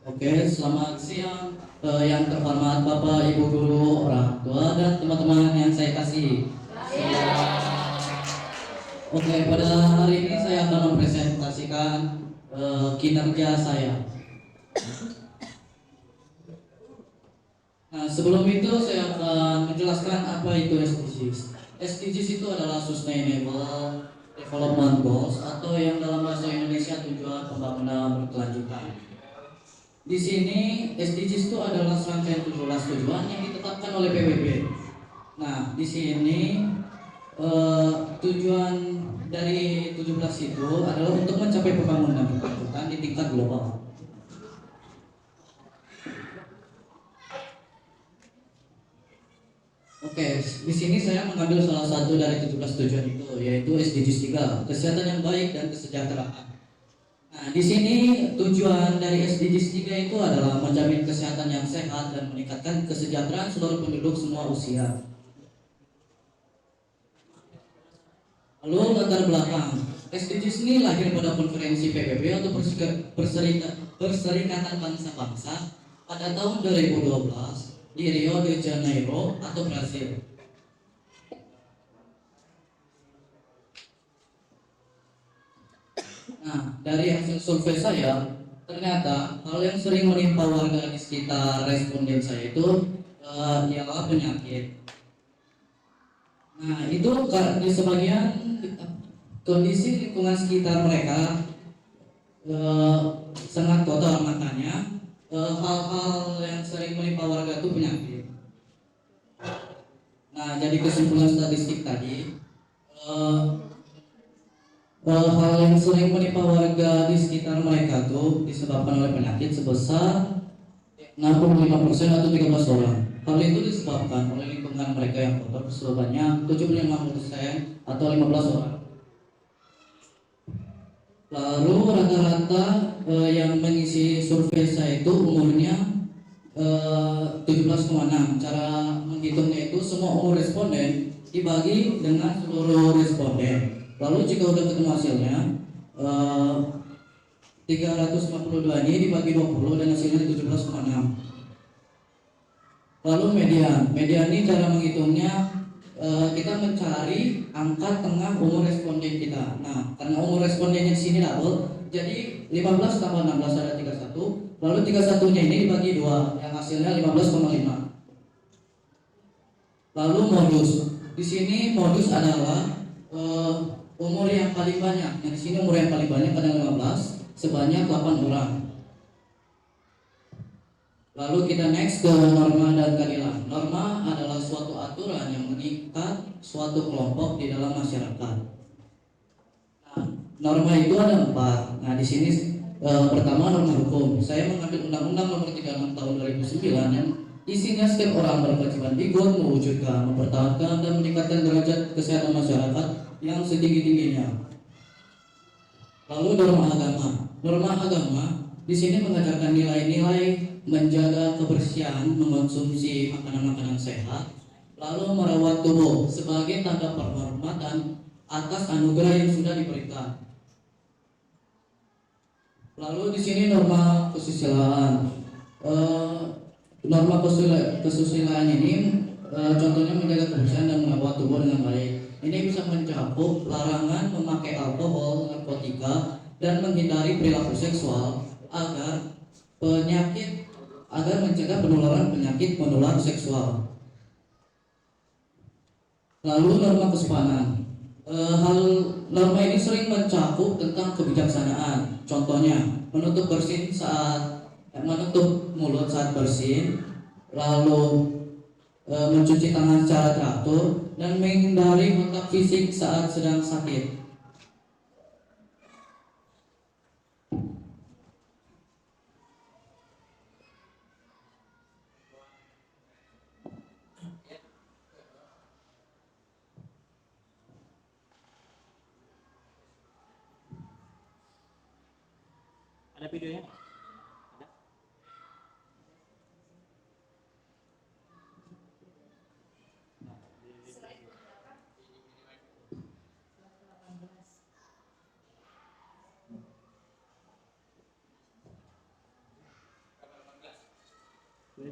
Oke, selamat siang yang terhormat Bapak, Ibu Guru, orang tua, dan teman-teman yang saya kasihi. Oke, pada hari ini saya akan mempresentasikan kinerja saya. Nah, sebelum itu saya akan menjelaskan apa itu SDGs. SDGs itu adalah Sustainable Development Goals atau yang dalam bahasa Indonesia tujuan pembangunan berkelanjutan. Di sini SDGs itu adalah serangkaian 17 tujuan yang ditetapkan oleh PBB. Nah, di sini tujuan dari 17 itu adalah untuk mencapai pembangunan berkelanjutan di tingkat global. Oke, di sini saya mengambil salah satu dari 17 tujuan itu, yaitu SDGs 3, kesehatan yang baik dan kesejahteraan. Nah, di sini tujuan dari SDGs 3 itu adalah menjamin kesehatan yang sehat dan meningkatkan kesejahteraan seluruh penduduk semua usia. Lalu latar belakang SDGs ini lahir pada konferensi PBB atau Perserikatan Bangsa-Bangsa pada tahun 2012 di Rio de Janeiro atau Brasil. Nah, dari hasil survei saya, ternyata hal yang sering menimpa warga di sekitar responden saya itu ialah penyakit. Nah, itu di sebagian kondisi lingkungan sekitar mereka eh, sangat kotor, makanya hal-hal yang sering menimpa warga itu penyakit. Nah, jadi kesimpulan statistik tadi, eh, hal yang sering menimpa warga di sekitar mereka tuh disebabkan oleh penyakit sebesar 65% atau 13 orang. Hal itu disebabkan oleh lingkungan mereka yang kotor sebanyak 75% atau 15 orang. Lalu rata-rata yang mengisi survei saya itu umurnya 17,6. Cara menghitungnya itu semua umur responden dibagi dengan seluruh responden. Lalu jika udah ketemu hasilnya 352 ini dibagi 20 dan hasilnya 17,6. Lalu median ini cara menghitungnya kita mencari angka tengah umur responden kita. Nah, karena umur respondennya di sini double, jadi 15 tambah 16 ada 31. Lalu 31-nya ini dibagi 2, yang hasilnya 15,5. Lalu modus. Di sini modus adalah umur yang paling banyak. Nah, di sini umur yang paling banyak ada 15 sebanyak 8 orang. Lalu kita next ke norma dan keadilan. Norma adalah suatu aturan yang mengikat suatu kelompok di dalam masyarakat. Nah, norma itu ada 4. Nah, di sini pertama norma hukum. Saya mengambil Undang-Undang Nomor 36 Tahun 2009 yang isinya setiap orang berkewajiban ikut mewujudkan, mempertahankan dan meningkatkan derajat kesehatan masyarakat yang setinggi-tingginya. Lalu norma agama. Norma agama di sini mengajarkan nilai-nilai menjaga kebersihan, mengonsumsi makanan-makanan sehat, lalu merawat tubuh sebagai tanda penghormatan atas anugerah yang sudah diberikan. Lalu di sini norma kesusilaan. Norma kesusilaan ini contohnya menjaga kebersihan dan merawat tubuh dengan baik. Ini bisa mencakup larangan memakai alkohol, narkotika, dan menghindari perilaku seksual agar mencegah penularan penyakit menular seksual. Lalu norma kesopanan. Hal norma ini sering mencakup tentang kebijaksanaan. Contohnya, menutup mulut saat bersin, lalu mencuci tangan secara teratur, dan menghindari kontak fisik saat sedang sakit. Ada videonya? Nggak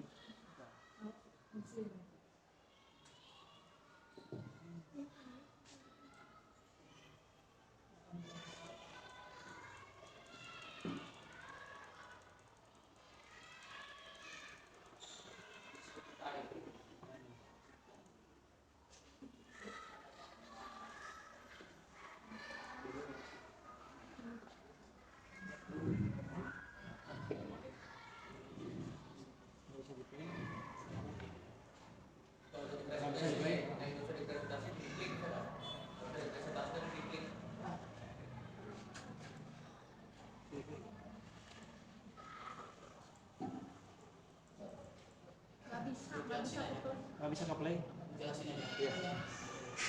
bisa ke play.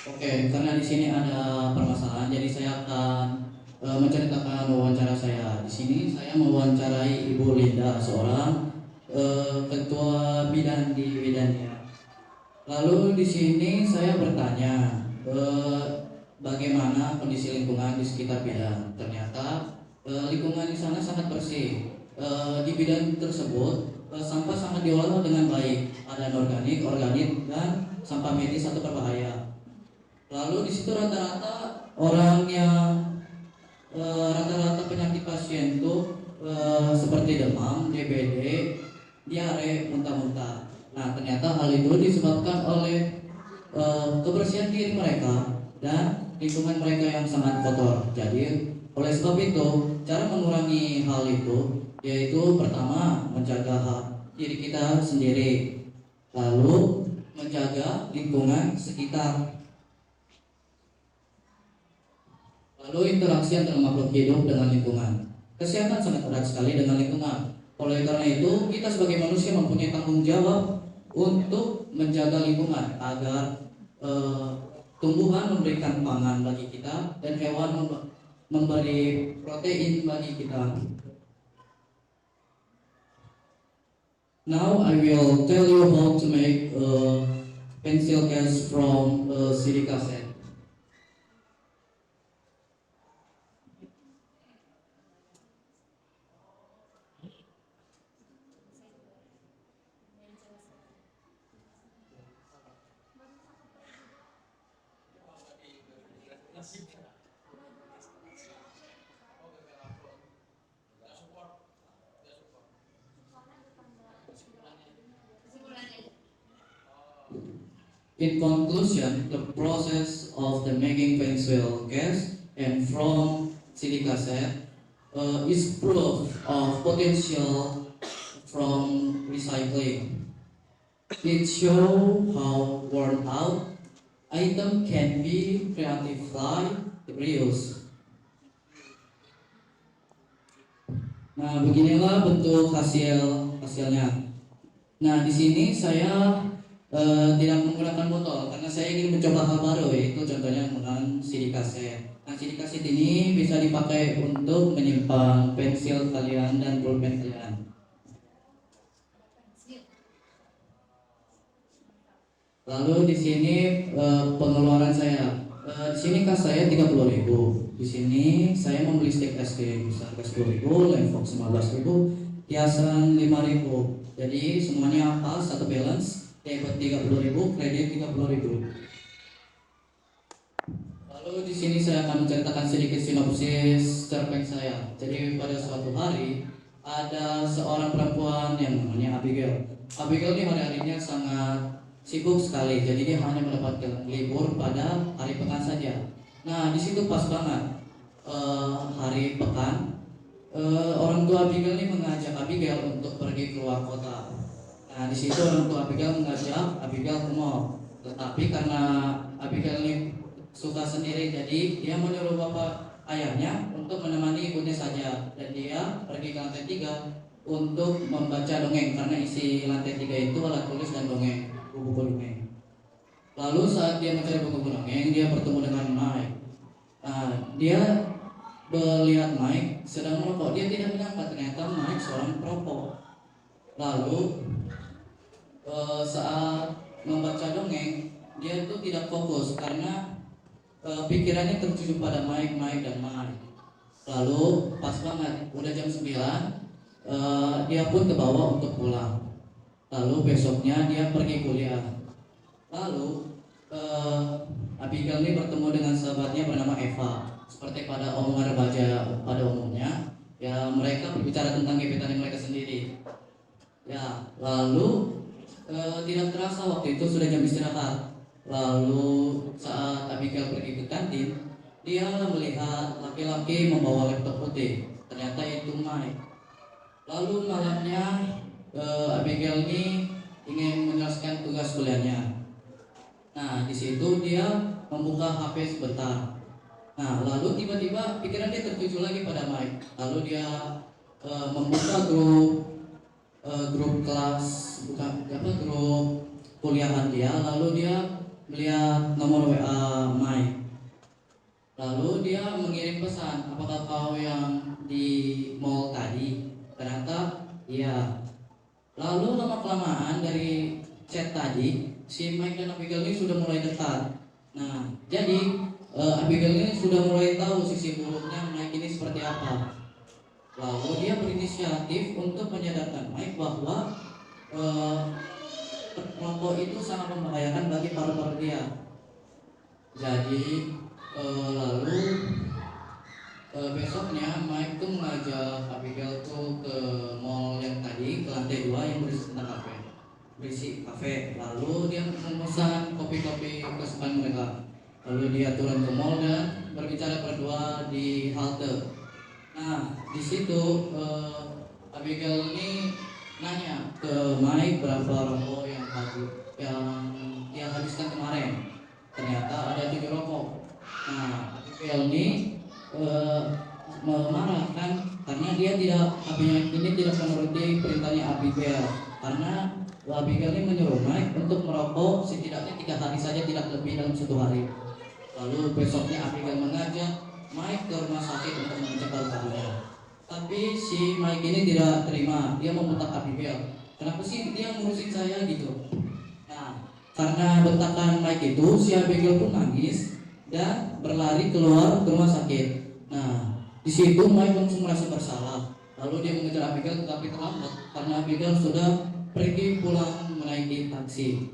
Oke, karena di sini ada permasalahan, jadi saya akan menceritakan wawancara saya. Di sini saya mewawancarai Ibu Linda, seorang ketua bidan di bidannya. Lalu di sini saya bertanya, bagaimana kondisi lingkungan di sekitar bidan. Ternyata lingkungan di sana sangat bersih. Di bidan tersebut sampah sangat diolah dengan baik. Ada anorganik, organik, dan sampah medis atau berbahaya. Lalu di situ rata-rata orang yang rata-rata penyakit pasien itu seperti demam, DBD, diare, muntah-muntah. Nah, ternyata hal itu disebabkan oleh kebersihan diri mereka dan lingkungan mereka yang sangat kotor. Jadi, oleh sebab itu, cara mengurangi hal itu yaitu pertama menjaga diri kita sendiri, lalu menjaga lingkungan sekitar, lalu interaksi antara makhluk hidup dengan lingkungan. Kesehatan sangat erat sekali dengan lingkungan. Oleh karena itu, kita sebagai manusia mempunyai tanggung jawab untuk menjaga lingkungan agar tumbuhan memberikan pangan bagi kita dan hewan memberi protein bagi kita. Now I will tell you how to make pencil case from CD cassette. In conclusion, the process of the making pencil case and from CD cassette is proof of potential from recycling. It shows how worn out item can be creatively reused. Nah, beginilah bentuk hasilnya. Nah, di sini saya tidak menggunakan botol karena saya ingin mencoba hal baru, yaitu contohnya menggunakan CD kaset. Nah, CD kaset ini bisa dipakai untuk menyimpan pensil kalian dan pulpen kalian. Lalu di sini pengeluaran saya. Di sini kas saya 30.000. Di sini saya membeli stik es krim harga 10.000, Lenfox 15.000, hiasan 5.000. Jadi semuanya pas satu balance. Debit 30.000, kredit 30.000. Lalu di sini saya akan menceritakan sedikit sinopsis cerpen saya. Jadi pada suatu hari ada seorang perempuan yang namanya Abigail. Abigail ini hari-harinya sangat sibuk sekali. Jadi dia hanya mendapatkan libur pada hari pekan saja. Nah, di situ pas banget hari pekan. Orang tua Abigail ini mengajak Abigail untuk pergi keluar kota. Nah, di situ orang tua Abigail mengajak Abigail ke mall. Tetapi karena Abigail ini suka sendiri, jadi dia menyuruh bapak ayahnya untuk menemani ibunya saja, dan dia pergi ke lantai 3 untuk membaca dongeng karena isi lantai 3 itu alat tulis dan dongeng, buku-buku dongeng. Lalu saat dia mencari buku dongeng, dia bertemu dengan Mike. Nah, dia melihat Mike sedang merokok. Dia tidak menyangka ternyata Mike seorang perokok. Lalu saat membaca dongeng, dia itu tidak fokus karena pikirannya tertuju pada Mike dan Mike. Lalu pas banget udah jam 9, dia pun ke bawah untuk pulang. Lalu besoknya dia pergi kuliah. Lalu Abigail ini bertemu dengan sahabatnya bernama Eva. Seperti pada omongan remaja pada umumnya, ya mereka berbicara tentang gebetan mereka sendiri. Ya, lalu tidak terasa waktu itu sudah jam istirahat. Lalu saat Abigail pergi ke kantin, dia melihat laki-laki membawa laptop putih. Ternyata itu Mike. Lalu malamnya Abigail ini ingin menyelesaikan tugas kuliahnya. Nah, di situ dia membuka HP sebentar. Nah, lalu tiba-tiba pikiran dia tertuju lagi pada Mike. Lalu dia membuka grup kelas, bukan apa, grup kuliahan dia. Lalu dia melihat nomor WA Mike. Lalu dia mengirim pesan, apakah kau yang di mall tadi? Ternyata iya. Lalu lama-kelamaan dari chat tadi, si Mike dan Abigail ini sudah mulai dekat. Nah, jadi Abigail ini sudah mulai tahu sisi buruknya Mike ini seperti apa. Lalu dia berinisiatif untuk menyadarkan Mike bahwa rokok itu sangat membahayakan bagi paru-paru dia. Jadi lalu besoknya Mike tuh mengajak Abigail tuh ke mall yang tadi, ke lantai 2 yang berisi kafe. Lalu dia memesan kopi-kopi kesukaan mereka. Lalu dia turun ke mall dan berbicara berdua di halte. Nah, di situ Abigail ini nanya ke Mike berapa rokok yang dia habiskan kemarin. Ternyata ada 7 rokok. Nah, Abigail ini marah kan, karena dia tidak menuruti perintahnya Abigail. Karena Abigail ini menyuruh Mike untuk merokok setidaknya 3 hari saja, tidak lebih dalam 1 hari. Lalu besoknya Abigail mengajak Mike ke rumah sakit untuk mengecek paru-parunya. Tapi si Mike ini tidak terima, dia membentak Abigail. Kenapa sih dia ngurusin saya gitu? Nah, karena bentakan Mike itu, si Abigail pun nangis dan berlari keluar ke rumah sakit. Nah, di situ Mike langsung merasa bersalah. Lalu dia mengejar Abigail, tetapi terlambat karena Abigail sudah pergi pulang menaiki taksi.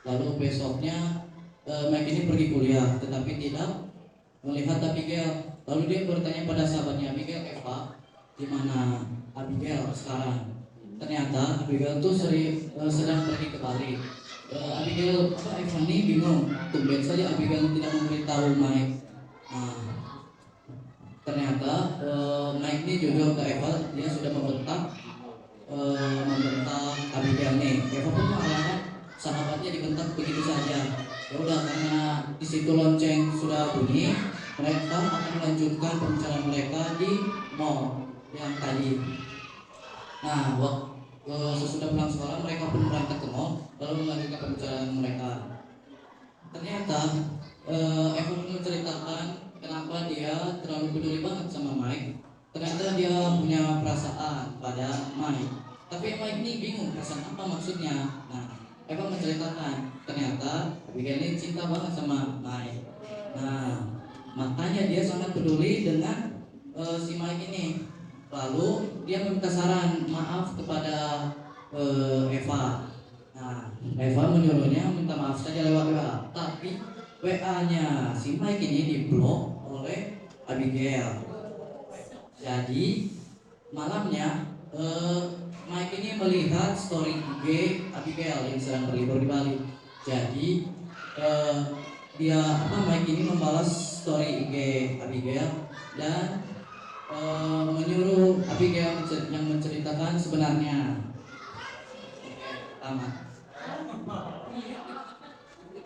Lalu besoknya Mike ini pergi kuliah, tetapi tidak melihat Abigail. Lalu dia bertanya pada sahabatnya, Abigail, Eva, di mana Abigail sekarang? Ternyata Abigail tuh sedang pergi ke Bali. Abigail Eva ini bingung, tumben saja Abigail tidak memberitahu Mike. Nah, ternyata Mike ini jujur ke Eva, dia sudah membentak Abigail nih. Eva pun marah, sahabatnya dibentak begitu saja. Ya udah, karena di situ lonceng sudah bunyi, mereka akan melanjutkan pembicaraan mereka di mall yang tadi. Nah, sesudah pulang sekolah mereka pun berangkat ke mall lalu melanjutkan pembicaraan mereka. Ternyata Eva pun menceritakan kenapa dia terlalu peduli banget sama Mike. Ternyata dia punya perasaan pada Mike, tapi Mike ini bingung perasaan apa maksudnya. Nah, Eva menceritakan ternyata Abigail ini cinta banget sama Mike. Nah, makanya dia sangat peduli dengan si Mike ini. Lalu dia meminta saran maaf kepada Eva. Nah, Eva menyuruhnya minta maaf saja lewat WA. Tapi WA-nya si Mike ini diblok oleh Abigail. Jadi malamnya Mike ini melihat story IG Abigail yang sedang berlibur di Bali. Jadi Mike ini membalas story IG Abigail dan menyuruh Abigail yang menceritakan sebenarnya. Tamat.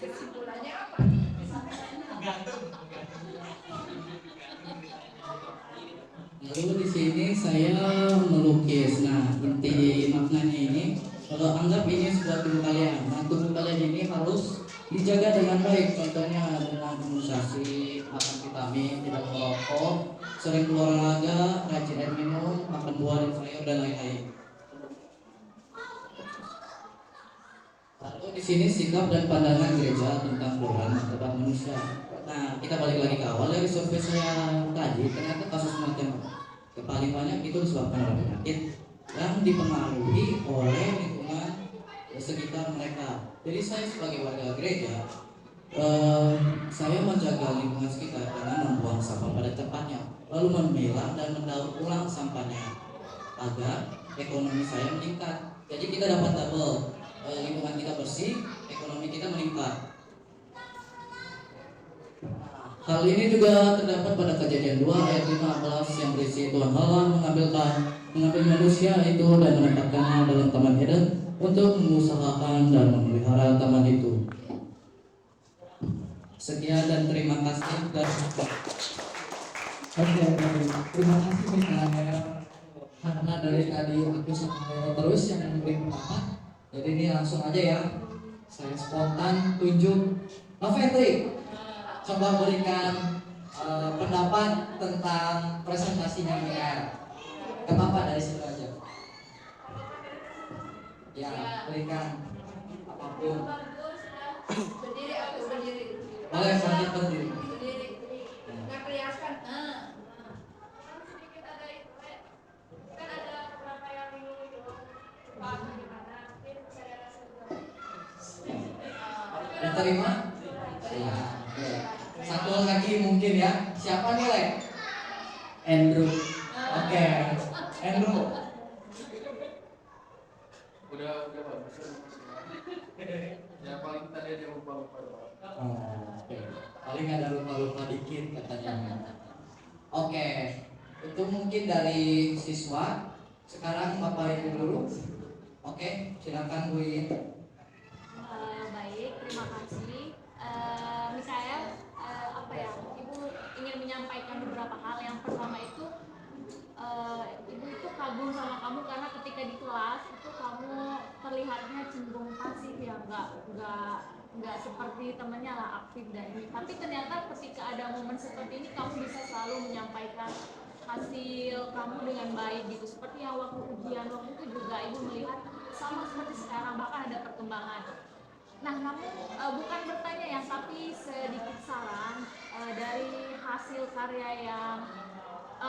Kesimpulannya apa? Lalu di sini saya melukis. Nah, inti maknanya ini, kalau anggap ini sebuah tubuh kalian. Nah, tubuh kalian ini harus dijaga dengan baik. Contohnya dengan imunisasi, makan vitamin, tidak merokok, sering olahraga, rajin air minum, makan buah dan sayur dan lain-lain. Lalu di sini sikap dan pandangan gereja tentang Tuhan terhadap manusia. Nah, kita balik lagi ke awal dari survei saya tadi. Ternyata kasus kematian paling banyak itu disebabkan oleh penyakit yang dipengaruhi oleh lingkungan sekitar mereka. Jadi saya sebagai warga gereja, saya menjaga lingkungan sekitar dengan membuang sampah pada tempatnya, lalu memilah dan mendaur ulang sampahnya agar ekonomi saya meningkat. Jadi kita dapat double, lingkungan kita bersih, ekonomi kita meningkat. Hal ini juga terdapat pada Kejadian 2 ayat 15 yang berisi Tuhan Allah mengambil manusia itu dan menempatkannya dalam taman Eden untuk mengusahakan dan memelihara taman itu. Sekian dan terima kasih. Oke, terima kasih Mikael. Karena dari tadi aku sama Leo terus yang memberi pendapat, jadi ini langsung aja ya. Saya spontan tunjuk Noventri. Coba berikan pendapat tentang presentasinya Mikael. Gak apa-apa, dari situ aja. Ya, berikan apapun. Berdiri, aku berdiri. Boleh lanjut berdiri. Berdiri. Nggak kelihatan. Sedikit ada itu, kan ada beberapa yang bingung itu. Pak, gimana? Mungkin saya rasa juga. Diterima? Ya, oke. Satu lagi mungkin ya. Siapa nih, Le? Andrew. Oke. Andrew. Udah bagus. Ya paling tadi ada lupa-lupa doang. Oke. Paling ada lupa-lupa dikit katanya. Oke. Itu mungkin dari siswa. Sekarang Bapak Ibu dulu. Oke, silakan Bu Iin. Baik, terima kasih. Misalnya apa ya? Ibu ingin menyampaikan beberapa hal. Yang pertama itu ibu itu kagum sama kamu karena ketika di kelas itu kamu terlihatnya cenderung pasif ya, nggak seperti temennya lah aktif dan ini. Tapi ternyata ketika ada momen seperti ini kamu bisa selalu menyampaikan hasil kamu dengan baik gitu. Seperti yang waktu ujian waktu itu juga ibu melihat sama seperti sekarang, bahkan ada perkembangan. Nah, namun bukan bertanya ya, tapi sedikit saran dari hasil karya yang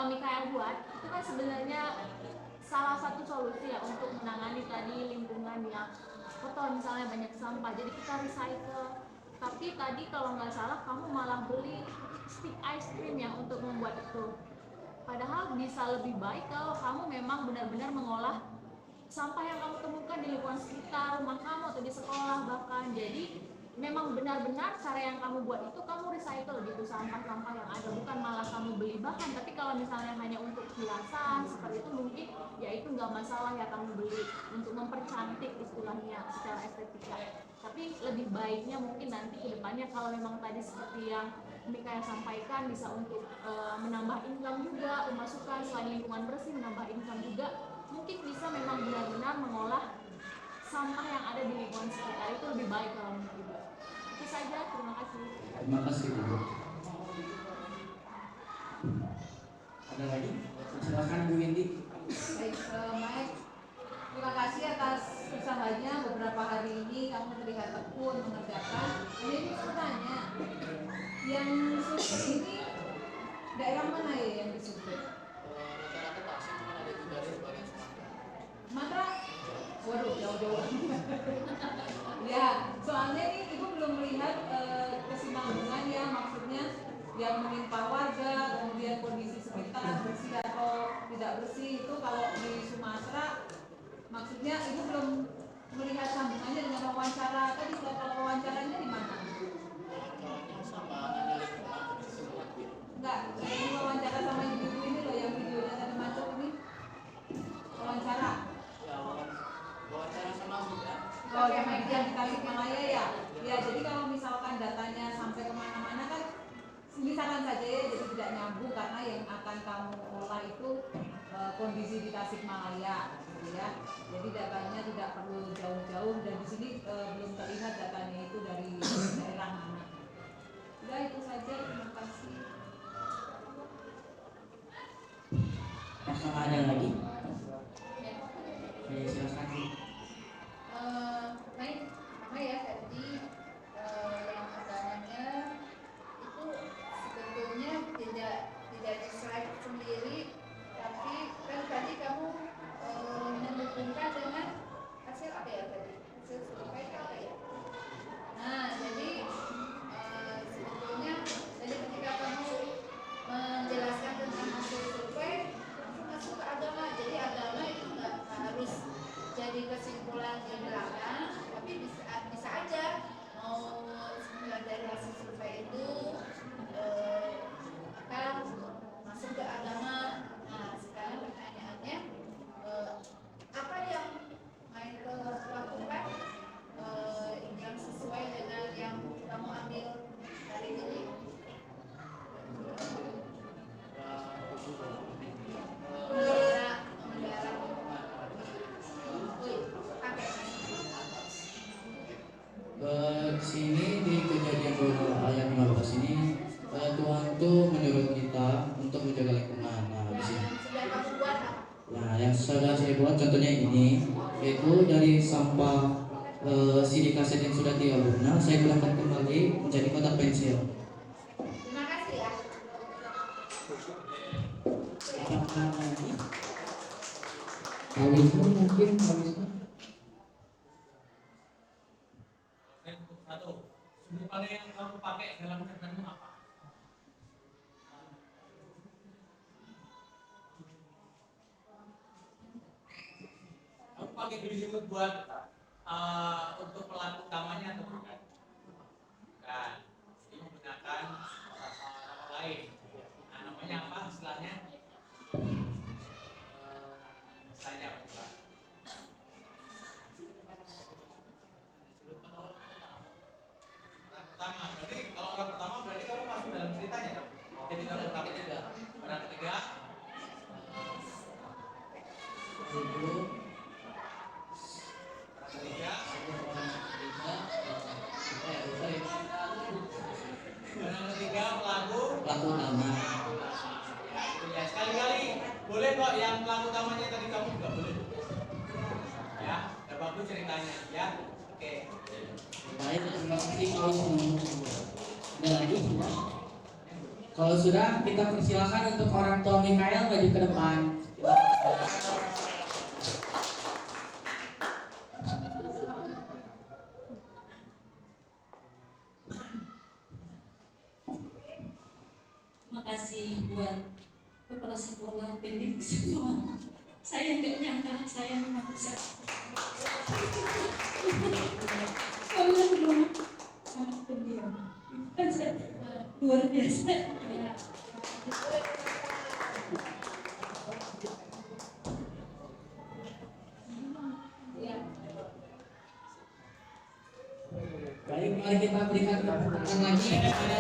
Mikael buat, itu kan sebenarnya salah satu solusi ya untuk menangani tadi lingkungan yang kotor, misalnya banyak sampah. Jadi kita recycle. Tapi tadi kalau nggak salah kamu malah beli stick ice cream ya untuk membuat itu. Padahal bisa lebih baik kalau kamu memang benar-benar mengolah sampah yang kamu temukan di lingkungan sekitar rumah kamu atau di sekolah bahkan. Jadi memang benar-benar cara yang kamu buat itu kamu recycle gitu sampah-sampah yang ada, bukan malah kamu beli bahan. Tapi kalau misalnya hanya untuk hiasan seperti itu mungkin ya itu nggak masalah ya kamu beli untuk mempercantik istilahnya secara estetika. Tapi lebih baiknya mungkin nanti ke depannya kalau memang tadi seperti yang Mika sampaikan bisa untuk menambah income juga, pemasukan selain lingkungan bersih menambah income juga, mungkin bisa memang benar-benar mengolah sampah yang ada di lingkungan sekitar itu lebih baik kalau menurut Ibu. Itu saja, terima kasih. Terima kasih Bu. Ada lagi? Silakan Bu Windy. Baik, Mike, terima kasih atas usahanya beberapa hari ini kamu terlihat tekun mengerjakan. Ini bertanya, yang survei ini daerah mana ya yang disurvei? Rata-rata Tasik, cuma ada juga di sebagian Sumatera. Sumatera? Waduh, jauh-jauh. Ya, soalnya ini ibu belum melihat kesinambungan ya, maksudnya yang menimpa warga, kemudian kondisi sekitar bersih atau tidak bersih itu kalau di Sumatera, maksudnya ibu belum melihat sambungannya dengan wawancara tadi. Kalau wawancaranya di mana? Enggak, ini wawancara sama ibu-ibu ini loh yang videonya tadi masuk ini. Wawancara. Ya, wawancara sama juga. Oh, yang di Tasikmalaya ya. Ya, jadi kalau misalkan datanya sampai kemana-mana kan misalkan saja ya, jadi tidak nyambung karena yang akan kamu olah itu kondisi di Tasikmalaya, gitu ya. Jadi datanya tidak perlu jauh-jauh dan di sini belum terlihat datanya itu dari daerah mana. Udah itu saja, terima kasih. Apakah ada lagi? Silakan. Baik, sama ya tadi yang pertamanya itu sebetulnya tidak di slide sendiri, tapi kan tadi kamu mendukung Di sini di kejadian 2 ayat 15 ini Tuhan tuh menyuruh kita untuk menjaga lingkungan. Nah, di sini. Nah, yang sudah saya buat contohnya ini yaitu dari sampah CD kaset yang sudah tidak berguna saya gunakan kembali menjadi kotak pensil. Terima kasih ya. Kalisme mungkin kalisme. Satu, sumber pada yang kamu pakai dalam kerjaan apa? Kamu pakai beli jemput buat untuk pelaku utamanya atau bukan? Bukan. Ini menggunakan nama lain. Nah, namanya apa istilahnya? Istilahnya apa? Coba? Pertama, berarti kalau orang pertama berarti kamu masuk dalam ceritanya dong. Jadi orang pertama tidak. Orang ketiga, orang ketiga, orang ketiga pelaku. Pelaku utama. Ya, itu ya sekali-kali boleh kok yang pelaku utamanya tadi kamu juga boleh. Ya, udah bagus ceritanya ya. Oke. Baik, terima kasih kalau ada lagi. Kalau sudah, kita persilakan untuk orang tua Mikael maju ke depan. Terima kasih buat kepala sekolah pendidik semua. Saya nggak nyangka saya memang bisa. Kalian belum sangat pendiam. Kan saya luar biasa. Ya. Baik, mari kita berikan tepuk tangan lagi kepada